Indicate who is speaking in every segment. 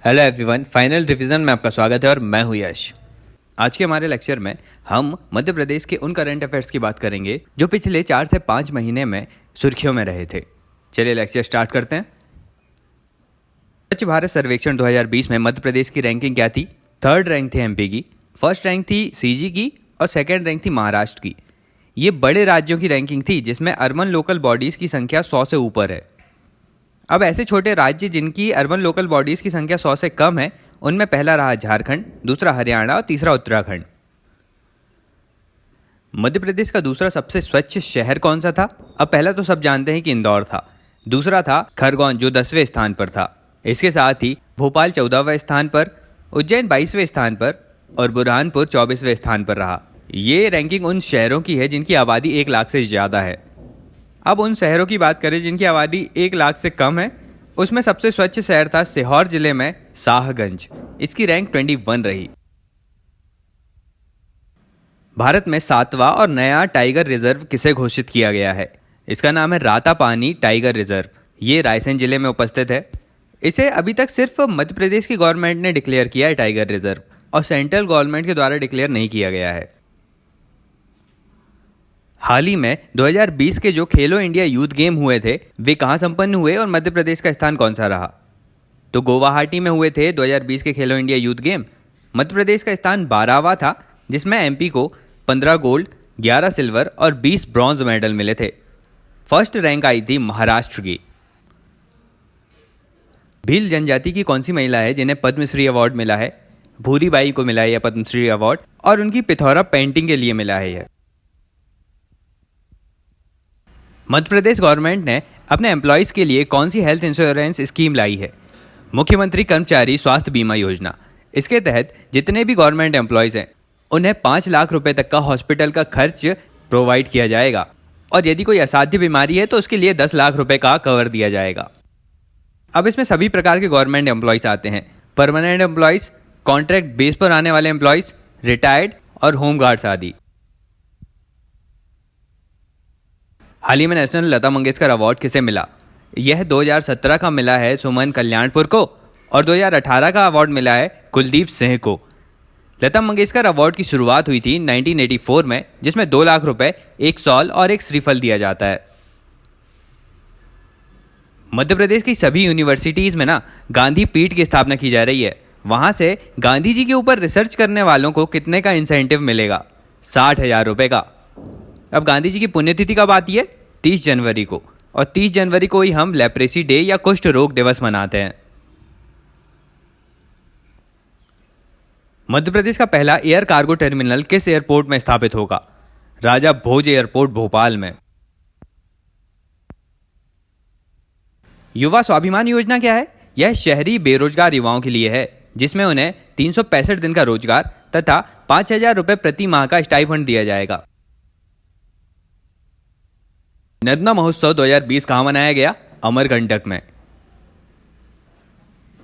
Speaker 1: Hello everyone, final revision में आपका स्वागत है और मैं हूं यश। आज के हमारे लेक्चर में हम मध्य प्रदेश के उन करंट अफेयर्स की बात करेंगे जो पिछले 4 से 5 महीने में सुर्खियों में रहे थे। चलिए लेक्चर स्टार्ट करते हैं। स्वच्छ भारत सर्वेक्षण 2020 में मध्य प्रदेश की रैंकिंग क्या थी? 3rd रैंक थी एमपी की, 1st रैंक थी सीजी की और 2nd रैंक थी महाराष्ट्र की। ये बड़े राज्यों की रैंकिंग थी जिसमें अर्बन लोकल बॉडीज़ की संख्या 100 से ऊपर है। अब ऐसे छोटे राज्य जिनकी अर्बन लोकल बॉडीज़ की संख्या 100 से कम है, उनमें पहला रहा झारखंड, दूसरा हरियाणा और तीसरा उत्तराखंड। मध्य प्रदेश का दूसरा सबसे स्वच्छ शहर कौन सा था? अब पहला तो सब जानते हैं कि इंदौर था, दूसरा था खरगोन जो 10वें स्थान पर था। इसके साथ ही भोपाल 14वें स्थान पर, उज्जैन 22वें स्थान पर और बुरहानपुर 24वें स्थान पर रहा। ये रैंकिंग उन शहरों की है जिनकी आबादी 1 लाख से ज़्यादा है। अब उन शहरों की बात करें जिनकी आबादी 1 लाख से कम है, उसमें सबसे स्वच्छ शहर था सीहोर जिले में शाहगंज। इसकी रैंक 21 रही। भारत में 7वां और नया टाइगर रिजर्व किसे घोषित किया गया है? इसका नाम है रातापानी टाइगर रिजर्व। ये रायसेन जिले में उपस्थित है। इसे अभी तक सिर्फ मध्य प्रदेश की गवर्नमेंट ने डिक्लेयर किया है टाइगर रिजर्व, और सेंट्रल गवर्नमेंट के द्वारा डिक्लेयर नहीं किया गया है। हाल ही में 2020 के जो खेलो इंडिया यूथ गेम हुए थे, वे कहाँ संपन्न हुए और मध्य प्रदेश का स्थान कौन सा रहा? तो गुवाहाटी में हुए थे 2020 के खेलो India youth game. Madhya Pradesh का स्थान 12वां था, जिसमें एमपी को 15 गोल्ड, 11 सिल्वर और 20 ब्रॉन्ज मेडल मिले थे। 1st रैंक आई थी महाराष्ट्र की। भील जनजाति की कौन सी महिला है जिन्हें पद्मश्री अवार्ड मिला है? भूरी बाई को मिला है यह पद्मश्री अवार्ड, और उनकी पिथौरा पेंटिंग के लिए मिला है यह। मध्य प्रदेश गवर्नमेंट ने अपने एम्प्लॉयज़ के लिए कौन सी हेल्थ इंश्योरेंस स्कीम लाई है? मुख्यमंत्री कर्मचारी स्वास्थ्य बीमा योजना। इसके तहत जितने भी गवर्नमेंट एम्प्लॉयज़ हैं, उन्हें 5 लाख रुपए तक का हॉस्पिटल का खर्च प्रोवाइड किया जाएगा, और यदि कोई असाध्य बीमारी है तो उसके लिए 10 लाख रुपए का कवर दिया जाएगा। अब इसमें सभी प्रकार के गवर्नमेंट एम्प्लॉयज़ आते हैं: परमानेंट एम्प्लॉयज़, कॉन्ट्रैक्ट बेस पर आने वाले एम्प्लॉयज़, रिटायर्ड और होम गार्ड्स आदि। हाल ही में नेशनल लता मंगेशकर अवार्ड किसे मिला? यह 2017 का मिला है सुमन कल्याणपुर को, और 2018 का अवार्ड मिला है कुलदीप सिंह को। लता मंगेशकर अवार्ड की शुरुआत हुई थी 1984 में, जिसमें 2 लाख रुपए, एक शॉल और एक श्रीफल दिया जाता है। मध्य प्रदेश की सभी यूनिवर्सिटीज़ में गांधी पीठ की स्थापना की जा रही है। वहाँ से गांधी जी के ऊपर रिसर्च करने वालों को कितने का इंसेंटिव मिलेगा? 60,000 रुपये का। अब गांधी जी की पुण्यतिथि कब आती है? 30 जनवरी को, और 30 जनवरी को ही हम लेप्रेसी डे या कुष्ठ रोग दिवस मनाते हैं। मध्य प्रदेश का पहला एयर कार्गो टर्मिनल किस एयरपोर्ट में स्थापित होगा? राजा भोज एयरपोर्ट भोपाल में। युवा स्वाभिमान योजना क्या है? यह शहरी बेरोजगार युवाओं के लिए है, जिसमें उन्हें 365 दिन का रोजगार तथा 5,000 रुपये प्रति माह का स्टाइपेंड दिया जाएगा। नर्मदा महोत्सव 2020 कहाँ मनाया गया? अमरकंटक में।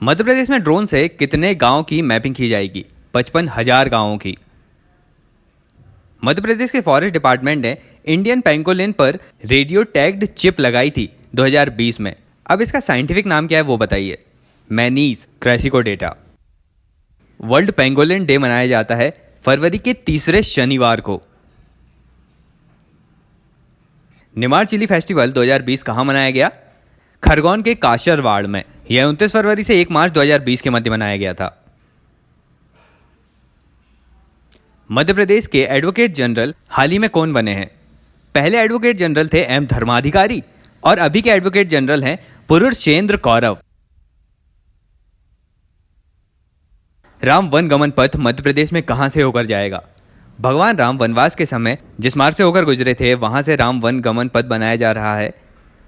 Speaker 1: मध्य प्रदेश में ड्रोन से कितने गांव की मैपिंग की जाएगी? 55,000 गांवों की। मध्य प्रदेश के फॉरेस्ट डिपार्टमेंट ने इंडियन पेंगोलिन पर रेडियो टैग्ड चिप लगाई थी 2020 में। अब इसका साइंटिफिक नाम क्या है वो बताइए। मैनीज क्रैसिकोडेटा। वर्ल्ड पेंगोलिन डे मनाया जाता है फरवरी के तीसरे शनिवार को। निमाड़ चिली फेस्टिवल 2020 कहाँ मनाया गया? खरगोन के काशरवाड़ में। यह 29 फरवरी से 1 मार्च 2020 के मध्य मनाया गया था। मध्य प्रदेश के एडवोकेट जनरल हाल ही में कौन बने हैं? पहले एडवोकेट जनरल थे एम धर्माधिकारी, और अभी के एडवोकेट जनरल हैं पुरुषेंद्र कौरव। राम वन गमन पथ मध्य प्रदेश में कहां से होकर जाएगा? भगवान राम वनवास के समय जिस मार्ग से होकर गुजरे थे, वहां से राम वन गमन पथ बनाया जा रहा है।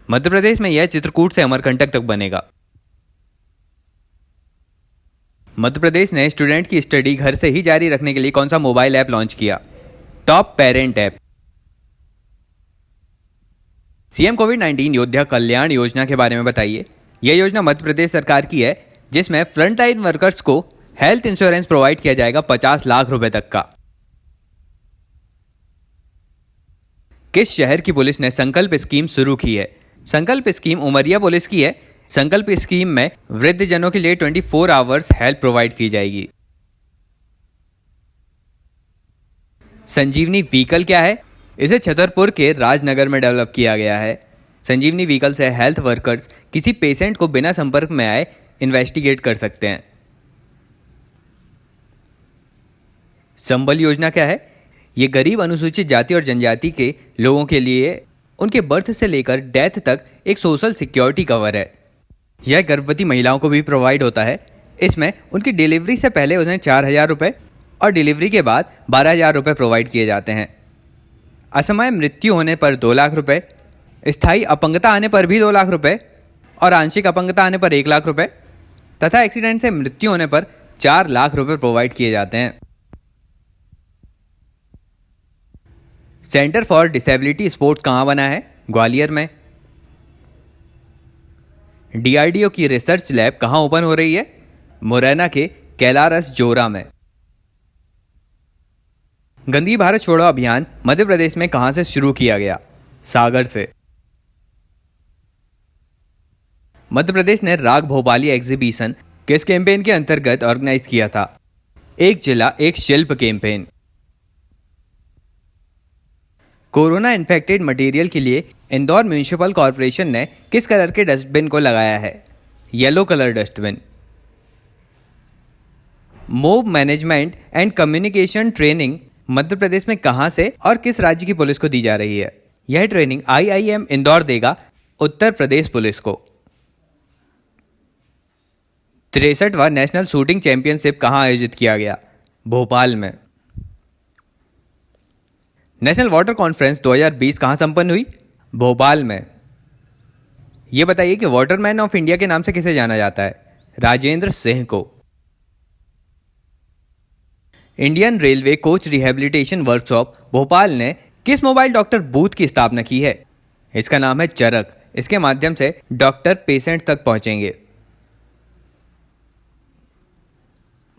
Speaker 1: मध्य प्रदेश में यह चित्रकूट से अमरकंटक तक बनेगा। मध्य प्रदेश ने स्टूडेंट की स्टडी घर से ही जारी रखने के लिए कौन सा मोबाइल ऐप लॉन्च किया? Top parent app. सीएम कोविड-19 योद्धा कल्याण योजना के बारे में बताइए। यह योजना मध्य प्रदेश सरकार की है, जिसमें फ्रंटलाइन वर्कर्स को हेल्थ इंश्योरेंस प्रोवाइड किया जाएगा 50 लाख रुपए तक का। किस शहर की पुलिस ने संकल्प स्कीम शुरू की है? संकल्प स्कीम उमरिया पुलिस की है। संकल्प स्कीम में वृद्धजनों के लिए 24 आवर्स हेल्प प्रोवाइड की जाएगी। संजीवनी व्हीकल क्या है? इसे छतरपुर के राजनगर में डेवलप किया गया है। संजीवनी व्हीकल से हेल्थ वर्कर्स किसी पेशेंट को बिना संपर्क में आए इन्वेस्टिगेट कर सकते हैं। संबल योजना क्या है? ये गरीब अनुसूचित जाति और जनजाति के लोगों के लिए उनके बर्थ से लेकर डेथ तक एक सोशल सिक्योरिटी कवर है। यह गर्भवती महिलाओं को भी प्रोवाइड होता है। इसमें उनकी डिलीवरी से पहले उन्हें 4,000 रुपये और डिलीवरी के बाद 12,000 रुपये प्रोवाइड किए जाते हैं। असमय मृत्यु होने पर 2 लाख रुपये, स्थायी अपंगता आने पर भी 2 लाख रुपये और आंशिक अपंगता आने पर 1 लाख रुपये तथा एक्सीडेंट से मृत्यु होने पर 4 लाख रुपये प्रोवाइड किए जाते हैं। सेंटर फॉर डिसेबिलिटी स्पोर्ट्स कहाँ बना है? ग्वालियर में। डीआरडीओ की रिसर्च लैब कहाँ ओपन हो रही है? मुरैना के कैलारस जोरा में। गंदगी भारत छोड़ो अभियान मध्य प्रदेश में कहां से शुरू किया गया? सागर से। मध्य प्रदेश ने राग भोपाली एग्जीबिशन किस कैंपेन के अंतर्गत ऑर्गेनाइज किया था? एक जिला एक शिल्प कैंपेन। कोरोना इन्फेक्टेड मटेरियल के लिए इंदौर म्यूनिसिपल कॉरपोरेशन ने किस कलर के डस्टबिन को लगाया है? Yellow colour dustbin. Mob management and communication training Madhya Pradesh में कहां से और किस राज्य की पुलिस को दी जा रही है? यह ट्रेनिंग IIM इंदौर देगा उत्तर प्रदेश पुलिस को। 63वां नेशनल शूटिंग चैंपियनशिप कहां आयोजित किया गया? भोपाल में। नेशनल वाटर कॉन्फ्रेंस 2020 कहां संपन्न हुई? भोपाल में। यह बताइए कि वाटरमैन ऑफ इंडिया के नाम से किसे जाना जाता है? राजेंद्र सिंह को। Indian railway coach rehabilitation workshop Bhopal ने किस मोबाइल डॉक्टर बूथ की स्थापना की है? इसका नाम है चरक। इसके माध्यम से डॉक्टर पेशेंट तक पहुंचेंगे।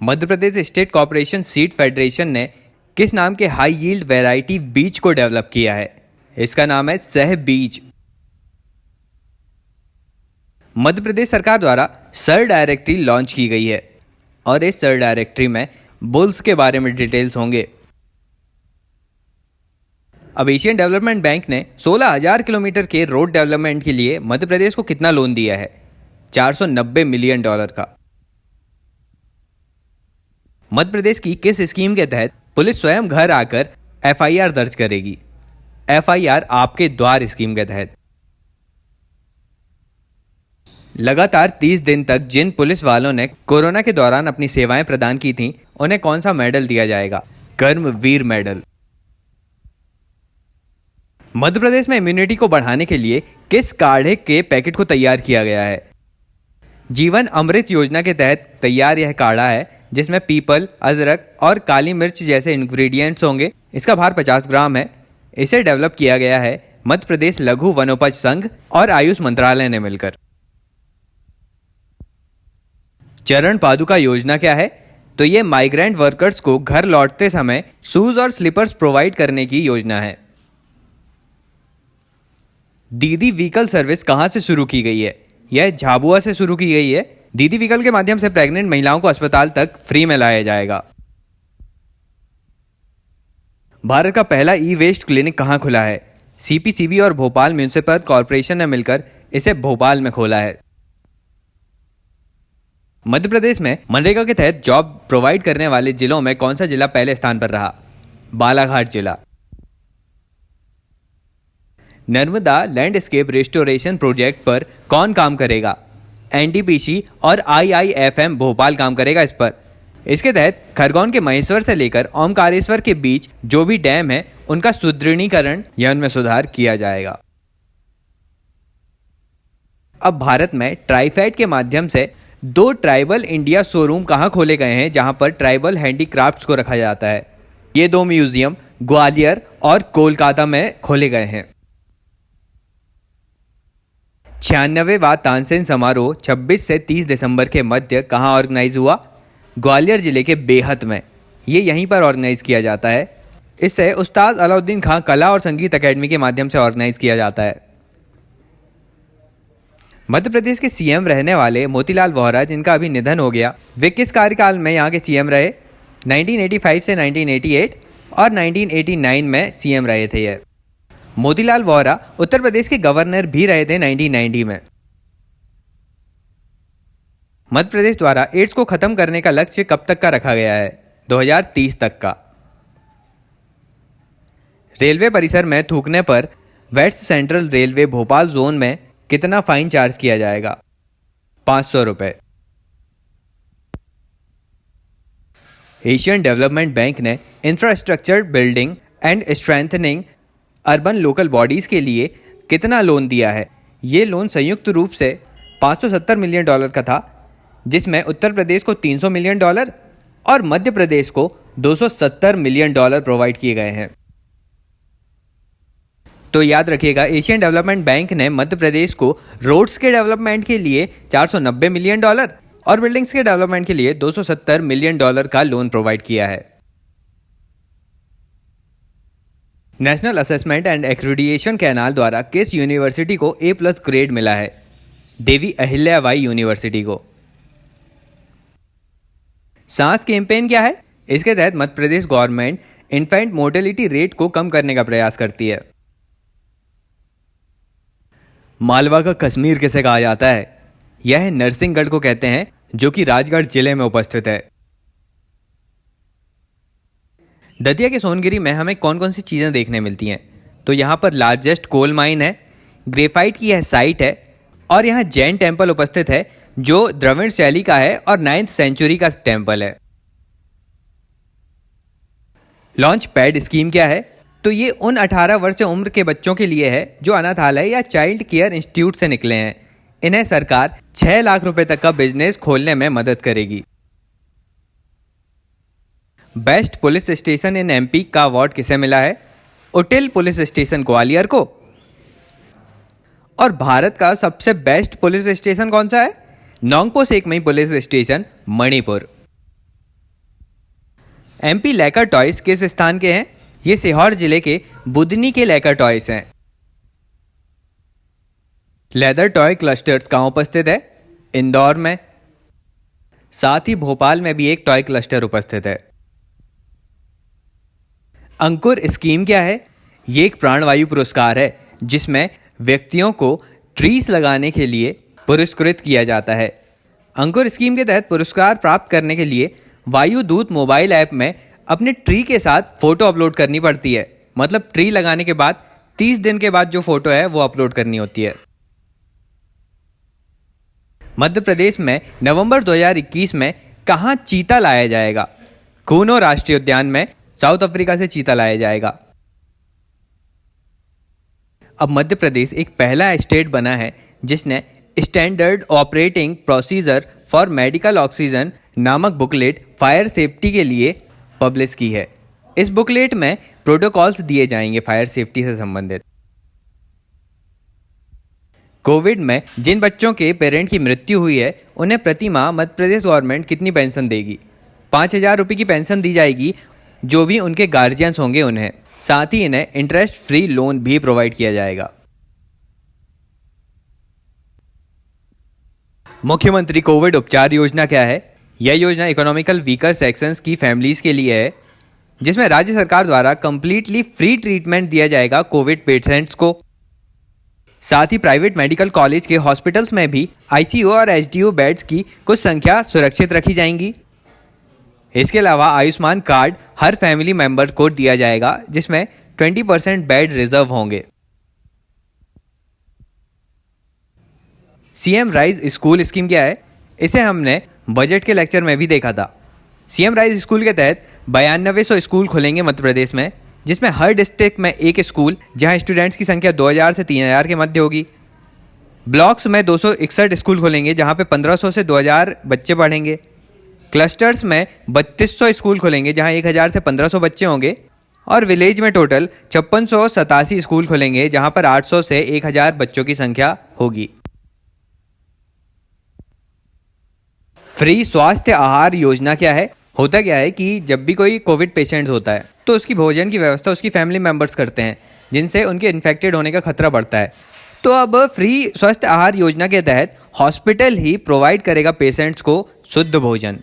Speaker 1: Madhya Pradesh state corporation seed federation ने किस नाम के हाई यील्ड वैरायटी बीज को डेवलप किया है? इसका नाम है सह बीज। मध्य प्रदेश सरकार द्वारा सर डायरेक्टरी लॉन्च की गई है और इस सर डायरेक्टरी में बुल्स के बारे में डिटेल्स होंगे। अब एशियन डेवलपमेंट बैंक ने 16,000 किलोमीटर के रोड डेवलपमेंट के लिए मध्य प्रदेश को कितना लोन दिया है? $490 मिलियन का। मध्य प्रदेश की किस स्कीम के तहत पुलिस स्वयं घर आकर FIR दर्ज करेगी? FIR आपके द्वार स्कीम के तहत। लगातार 30 दिन तक जिन पुलिस वालों ने कोरोना के दौरान अपनी सेवाएं प्रदान की थीं, उन्हें कौन सा मेडल दिया जाएगा? कर्मवीर मेडल। मध्य प्रदेश में इम्यूनिटी को बढ़ाने के लिए किस काढ़े के पैकेट को तैयार किया गया है? जीवन अमृत योजना के तहत तैयार यह काढ़ा है जिसमें पीपल, अदरक और काली मिर्च जैसे इंग्रेडिएंट्स होंगे। इसका भार 50 ग्राम है। इसे डेवलप किया गया है मध्य प्रदेश लघु वनोपज संघ और आयुष मंत्रालय ने मिलकर। चरण पादुका योजना क्या है? तो ये माइग्रेंट वर्कर्स को घर लौटते समय शूज और स्लीपर्स प्रोवाइड करने की योजना है। दीदी व्हीकल सर्विस कहां से शुरू की गई है? यह झाबुआ से शुरू की गई है। दीदी व्हीकल के माध्यम से प्रेग्नेंट महिलाओं को अस्पताल तक फ्री में लाया जाएगा। भारत का पहला ई वेस्ट क्लिनिक कहां खुला है? CPCB और भोपाल म्यूनिसिपल कॉरपोरेशन ने मिलकर इसे भोपाल में खोला है। मध्य प्रदेश में मनरेगा के तहत जॉब प्रोवाइड करने वाले जिलों में कौन सा जिला पहले स्थान पर रहा? बालाघाट जिला। नर्मदा लैंडस्केप रेस्टोरेशन प्रोजेक्ट पर कौन काम करेगा? NTPC और IIFM भोपाल काम करेगा इस पर। इसके तहत खरगोन के महेश्वर से लेकर ओमकारेश्वर के बीच जो भी डैम है उनका सुदृढ़ीकरण या उनमें सुधार किया जाएगा। अब भारत में ट्राइफेड के माध्यम से 2 ट्राइबल इंडिया शोरूम कहां खोले गए हैं जहां पर ट्राइबल हैंडीक्राफ्ट्स को रखा जाता है? ये 2 म्यूजियम ग्वालियर और कोलकाता में खोले गए हैं। 96वां तानसेन समारोह 26 से 30 दिसंबर के मध्य कहां ऑर्गेनाइज हुआ? ग्वालियर जिले के बेहत में। ये यहीं पर ऑर्गेनाइज किया जाता है। इसे उस्ताद अलाउद्दीन खां कला और संगीत एकेडमी के माध्यम से ऑर्गेनाइज किया जाता है। मध्य प्रदेश के सीएम रहने वाले मोतीलाल वोहरा, जिनका अभी निधन हो गया, वे किस कार्यकाल में यहाँ के सीएम रहे? 1985 से 1988 और 1989 में सीएम रहे थे ये। मोतीलाल वोहरा उत्तर प्रदेश के गवर्नर भी रहे थे 1990 में। मध्य प्रदेश द्वारा एड्स को खत्म करने का लक्ष्य कब तक का रखा गया है? 2030 तक का। रेलवे परिसर में थूकने पर West Central Railway Bhopal zone में कितना फाइन चार्ज किया जाएगा? 500 रुपए। एशियन डेवलपमेंट बैंक ने infrastructure building and strengthening urban local bodies के लिए कितना लोन दिया है? ये लोन संयुक्त रूप से $570 मिलियन का था, जिसमें उत्तर प्रदेश को $300 मिलियन और मध्य प्रदेश को $270 मिलियन प्रोवाइड किए गए हैं। तो याद रखिएगा, एशियन डेवलपमेंट बैंक ने मध्य प्रदेश को रोड्स के डेवलपमेंट के लिए $490 मिलियन और बिल्डिंग्स के डेवलपमेंट के लिए $270 मिलियन का लोन प्रोवाइड किया है। National assessment and accreditation canal द्वारा किस यूनिवर्सिटी को A+ ग्रेड मिला है? देवी अहिल्याबाई यूनिवर्सिटी को। सांस कैंपेन क्या है? इसके तहत Madhya Pradesh government infant mortality rate को कम करने का प्रयास करती है। मालवा का कश्मीर किसे कहा जाता है? यह नरसिंहगढ़ को कहते हैं, जो कि राजगढ़ जिले में उपस्थित है। दतिया के सोनगिरी में हमें कौन कौन सी चीज़ें देखने मिलती हैं? तो यहाँ पर लार्जेस्ट कोल माइन है, ग्रेफाइट की यह साइट है, और यहाँ जैन टेम्पल उपस्थित है जो द्रविड़ शैली का है और 9th सेंचुरी का टेम्पल है। लॉन्च पैड स्कीम क्या है? तो ये उन 18 वर्ष से उम्र के बच्चों के लिए है जो अनाथालय या चाइल्ड केयर इंस्टीट्यूट से निकले हैं। इन्हें सरकार 6 लाख रुपए तक का बिजनेस खोलने में मदद करेगी। बेस्ट पुलिस स्टेशन इन MP का अवार्ड किसे मिला है? उटिल पुलिस स्टेशन ग्वालियर को। और भारत का सबसे बेस्ट पुलिस स्टेशन कौन सा है? Nongpoh सेकमई police station, Manipur. MP लेकर टॉयज किस स्थान के हैं? ये सीहोर जिले के बुदनी के लेकर टॉयज हैं। लेदर टॉय क्लस्टर्स कहाँ उपस्थित है? इंदौर में। साथ ही भोपाल में भी एक टॉय क्लस्टर उपस्थित है। अंकुर स्कीम क्या है? ये एक प्राणवायु पुरस्कार है जिसमें व्यक्तियों को ट्रीज लगाने के लिए पुरस्कृत किया जाता है। अंकुर स्कीम के तहत पुरस्कार प्राप्त करने के लिए वायु दूत मोबाइल ऐप में अपने ट्री के साथ फोटो अपलोड करनी पड़ती है। मतलब ट्री लगाने के बाद 30 दिन के बाद जो फोटो है वो अपलोड करनी होती है। मध्य प्रदेश में नवंबर 2021 में कहाँ चीता लाया जाएगा? कूनो राष्ट्रीय उद्यान में। साउथ अफ्रीका से चीता लाया जाएगा। अब मध्य प्रदेश एक पहला स्टेट बना है जिसने standard operating procedure for medical oxygen नामक बुकलेट फायर सेफ्टी के लिए पब्लिश की है। इस बुकलेट में प्रोटोकॉल्स दिए जाएंगे फायर सेफ्टी से संबंधित। कोविड में जिन बच्चों के पेरेंट की मृत्यु हुई है उन्हें प्रति माह मध्य प्रदेश गवर्नमेंट कितनी पेंशन देगी? 5,000 रुपये की पेंशन दी जाएगी जो भी उनके गार्जियंस होंगे उन्हें। साथ ही इन्हें इंटरेस्ट फ्री लोन भी प्रोवाइड किया जाएगा। मुख्यमंत्री कोविड उपचार योजना क्या है? यह योजना इकोनॉमिकल वीकर सेक्शंस की फैमिलीज के लिए है, जिसमें राज्य सरकार द्वारा कंप्लीटली फ्री ट्रीटमेंट दिया जाएगा कोविड पेशेंट्स को। साथ ही प्राइवेट मेडिकल कॉलेज के हॉस्पिटल्स में भी ICU और HDU बेड्स की कुछ संख्या सुरक्षित रखी जाएंगी। इसके अलावा आयुष्मान कार्ड हर फैमिली मेंबर को दिया जाएगा, जिसमें 20% बेड रिजर्व होंगे। CM राइज स्कूल स्कीम क्या है? इसे हमने बजट के लेक्चर में भी देखा था। CM राइज स्कूल के तहत 9200 स्कूल खुलेंगे मध्य प्रदेश में, जिसमें हर डिस्ट्रिक्ट में एक स्कूल जहां स्टूडेंट्स की संख्या 2000 से 3000 के मध्य होगी। ब्लॉक्स में 261 स्कूल खुलेंगे जहां पे 1500 से 2000 बच्चे पढ़ेंगे। क्लस्टर्स में 3200 स्कूल खुलेंगे जहां 1000 से 1500 बच्चे होंगे। और विलेज में टोटल 5687 स्कूल खुलेंगे जहां पर 800 से 1000 बच्चों की संख्या होगी। फ्री स्वास्थ्य आहार योजना क्या है? होता क्या है कि जब भी कोई कोविड पेशेंट्स होता है तो उसकी भोजन की व्यवस्था उसकी फैमिली मेंबर्स करते हैं, जिनसे उनके इन्फेक्टेड होने का खतरा बढ़ता है। तो अब फ्री स्वस्थ आहार योजना के तहत हॉस्पिटल ही प्रोवाइड करेगा पेशेंट्स को शुद्ध भोजन।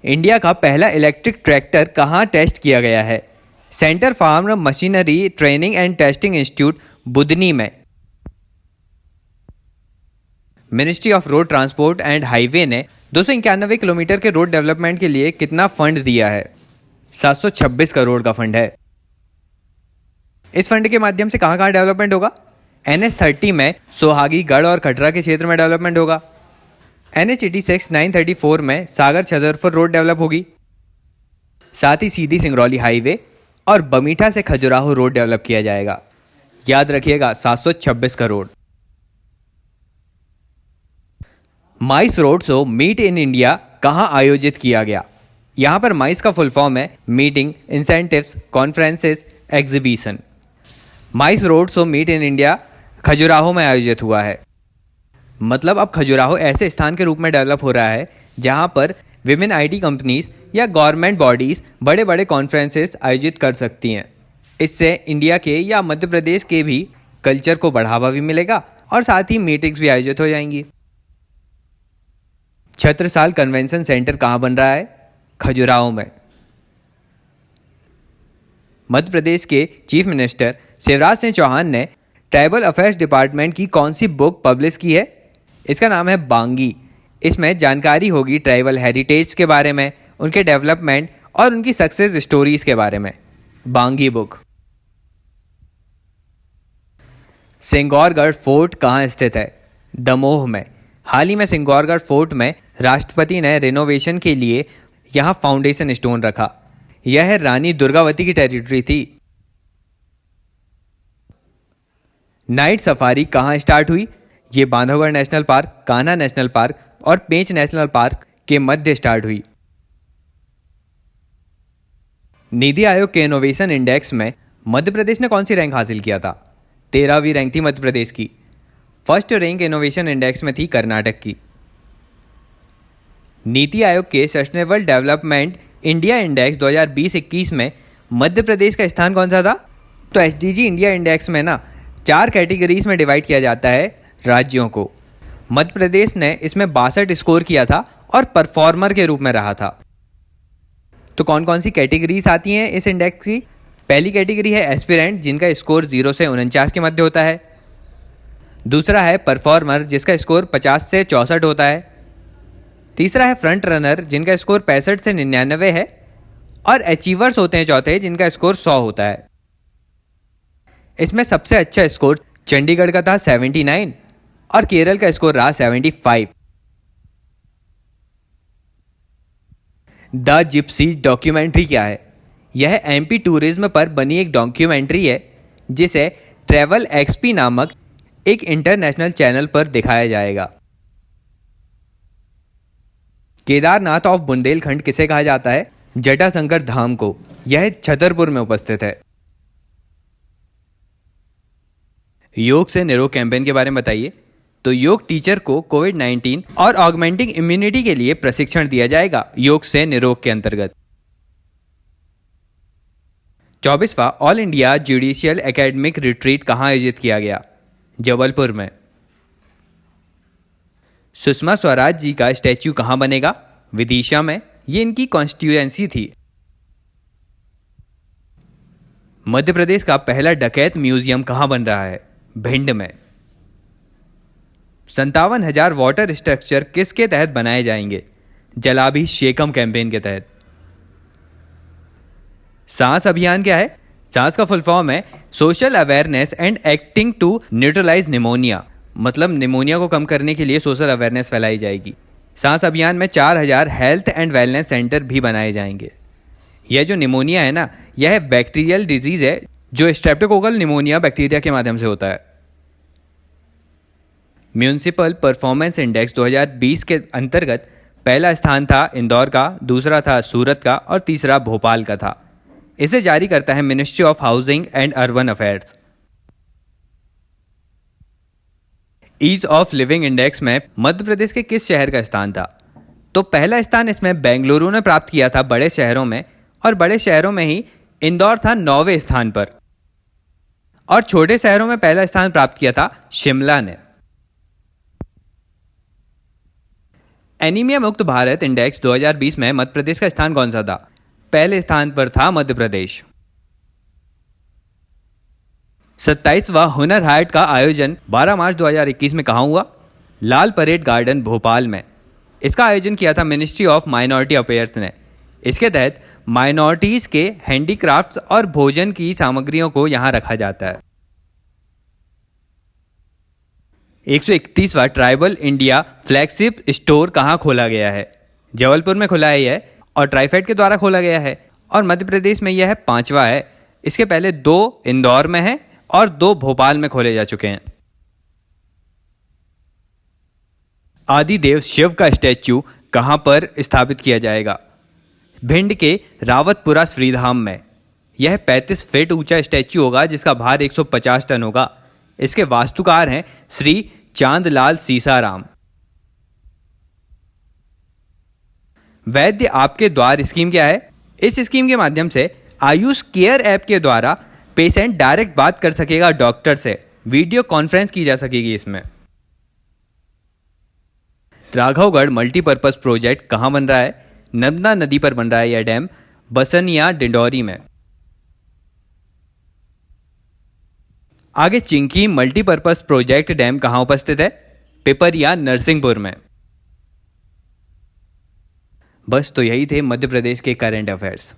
Speaker 1: इंडिया का पहला इलेक्ट्रिक ट्रैक्टर कहाँ टेस्ट किया गया है? Centre farm machinery training and testing institute Budhni में। Ministry of road transport and highway ने 291 किलोमीटर के रोड डेवलपमेंट के लिए कितना फंड दिया है? 726 करोड़ का फंड है। इस फंड के माध्यम से कहाँ कहाँ डेवलपमेंट होगा? NH30 में सोहागी, गढ़ और कटरा के क्षेत्र में डेवलपमेंट होगा। NH86 934 में सागर छतरपुर रोड डेवलप होगी। साथ ही सीधी सिंगरौली हाईवे और बमीठा से खजुराहो रोड डेवलप किया जाएगा। याद रखिएगा 726 crore. MICE road show meet in India कहाँ आयोजित किया गया? यहाँ पर माइस का फुल फॉर्म है meeting, incentives, conferences, exhibition. MICE road show meet in India Khajuraho में आयोजित हुआ है। मतलब अब खजुराहो ऐसे स्थान के रूप में डेवलप हो रहा है जहाँ पर विभिन्न IT कंपनीज या गवर्नमेंट बॉडीज बड़े बड़े कॉन्फ्रेंसेस आयोजित कर सकती हैं। इससे इंडिया के या मध्य प्रदेश के भी कल्चर को बढ़ावा भी मिलेगा और साथ ही मीटिंग्स भी आयोजित हो जाएंगी। छत्रसाल कन्वेंशन सेंटर कहाँ बन रहा है? खजुराहो में। मध्य प्रदेश के चीफ मिनिस्टर शिवराज सिंह चौहान ने ट्राइबल अफेयर्स डिपार्टमेंट की कौन सी बुक पब्लिश की है? इसका नाम है बांगी। इसमें जानकारी होगी ट्राइबल हेरिटेज के बारे में, उनके डेवलपमेंट और उनकी सक्सेस स्टोरीज के बारे में। बांगी बुक। सिंगौरगढ़ फोर्ट कहाँ स्थित है? दमोह में। हाल ही में सिंगौरगढ़ फोर्ट में राष्ट्रपति ने रिनोवेशन के लिए यहाँ फाउंडेशन स्टोन रखा। यह रानी दुर्गावती की टेरिटरी थी। नाइट सफारी कहाँ स्टार्ट हुई? ये Bandhavgarh national park, Kanha national park और पेंच नेशनल पार्क के मध्य स्टार्ट हुई। नीति आयोग के इनोवेशन इंडेक्स में मध्य प्रदेश ने कौन सी रैंक हासिल किया था? 13वीं रैंक थी मध्य प्रदेश की। फर्स्ट रैंक इनोवेशन इंडेक्स में थी कर्नाटक की। नीति आयोग के सस्टेनेबल डेवलपमेंट इंडिया इंडेक्स 2020-21 में मध्य प्रदेश का स्थान कौन सा था? तो SDG इंडिया इंडेक्स में ना 4 कैटेगरीज में डिवाइड किया जाता है राज्यों को। मध्य प्रदेश ने इसमें 62 स्कोर किया था और परफॉर्मर के रूप में रहा था। तो कौन कौन सी कैटेगरीज आती हैं इस इंडेक्स की? पहली कैटेगरी है एस्पिरेंट, जिनका स्कोर 0 से 49 के मध्य होता है। दूसरा है परफॉर्मर, जिसका स्कोर 50 से 64 होता है। तीसरा है फ्रंट रनर, जिनका स्कोर 65 से 99 है। और अचीवर्स होते हैं चौथे, जिनका स्कोर 100 होता है। इसमें सबसे अच्छा स्कोर चंडीगढ़ का था 79 और केरल का स्कोर रहा 75। द जिप्सी डॉक्यूमेंट्री क्या है? यह MP टूरिज्म पर बनी एक डॉक्यूमेंट्री है जिसे ट्रैवल XP नामक एक इंटरनेशनल चैनल पर दिखाया जाएगा। केदारनाथ ऑफ बुंदेलखंड किसे कहा जाता है? जटाशंकर धाम को। यह छतरपुर में उपस्थित है। योग से निरोग कैंपेन के बारे में बताइए। तो योग टीचर को कोविड-19 और ऑगमेंटिंग इम्यूनिटी के लिए प्रशिक्षण दिया जाएगा योग से निरोग के अंतर्गत। 24वां all India judicial academic retreat कहाँ आयोजित किया गया? जबलपुर में। सुषमा स्वराज जी का स्टैच्यू कहाँ बनेगा? विदिशा में। ये इनकी कॉन्स्टिट्यूएंसी थी। मध्य प्रदेश का पहला डकैत म्यूजियम कहाँ बन रहा है? भिंड में। 57,000 वाटर स्ट्रक्चर किसके तहत बनाए जाएंगे? जलाभिषेकम कैंपेन के तहत। सांस अभियान क्या है? सांस का फुल फॉर्म है social awareness and acting to neutralise pneumonia. मतलब निमोनिया को कम करने के लिए सोशल अवेयरनेस फैलाई जाएगी। सांस अभियान में 4,000 हेल्थ एंड वेलनेस सेंटर भी बनाए जाएंगे। यह जो निमोनिया है ना, यह बैक्टीरियल डिजीज है जो स्ट्रेप्टोकोकल निमोनिया बैक्टीरिया के माध्यम से होता है। म्यूनिसिपल परफॉर्मेंस इंडेक्स 2020 के अंतर्गत पहला स्थान था इंदौर का, दूसरा था सूरत का और तीसरा भोपाल का था। इसे जारी करता है Ministry of Housing and Urban Affairs. Ease of living index में मध्य प्रदेश के किस शहर का स्थान था? तो पहला स्थान इसमें बेंगलुरु ने प्राप्त किया था बड़े शहरों में, और बड़े शहरों में ही इंदौर था 9वें स्थान पर। और छोटे शहरों में पहला स्थान प्राप्त किया था शिमला ने। एनीमिया मुक्त भारत इंडेक्स 2020 में मध्य प्रदेश का स्थान कौन सा था? पहले स्थान पर था मध्य प्रदेश। 27वां हुनर हाट का आयोजन 12 मार्च 2021 में कहाँ हुआ? लाल परेड गार्डन भोपाल में। इसका आयोजन किया था मिनिस्ट्री ऑफ माइनॉरिटी अफेयर्स ने। इसके तहत माइनॉरिटीज के हैंडीक्राफ्ट्स और भोजन की सामग्रियों को यहां रखा जाता है। 131वां ट्राइबल इंडिया फ्लैगशिप स्टोर कहाँ खोला गया है? जबलपुर में खुला है यह, और ट्राइफेड के द्वारा खोला गया है, और मध्य प्रदेश में यह 5वां है। इसके पहले 2 इंदौर में है और 2 भोपाल में खोले जा चुके हैं। आदिदेव शिव का स्टैच्यू कहां पर स्थापित किया जाएगा? भिंड के रावतपुरा श्रीधाम में। यह 35 फीट ऊंचा स्टैच्यू होगा जिसका भार 150 टन होगा। इसके वास्तुकार हैं श्री चांदलाल सीसाराम। वैद्य आपके द्वार स्कीम क्या है? इस स्कीम के माध्यम से आयुष केयर ऐप के द्वारा पेशेंट डायरेक्ट बात कर सकेगा डॉक्टर से। वीडियो कॉन्फ्रेंस की जा सकेगी इसमें। राघवगढ़ मल्टीपर्पज प्रोजेक्ट कहां बन रहा है? नर्मदा नदी पर बन रहा है यह डैम, बसनिया डिंडौरी में। आगे चिंकी मल्टीपर्पज प्रोजेक्ट डैम कहां उपस्थित है? पिपरिया नरसिंहपुर में। बस तो यही थे मध्य प्रदेश के करंट अफेयर्स।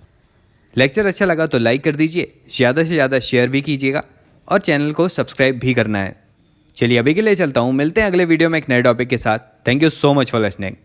Speaker 1: लेक्चर अच्छा लगा तो लाइक कर दीजिए, ज़्यादा से ज़्यादा शेयर भी कीजिएगा और चैनल को सब्सक्राइब भी करना है। चलिए अभी के लिए चलता हूँ, मिलते हैं अगले वीडियो में एक नए टॉपिक के साथ। Thank you so much for listening.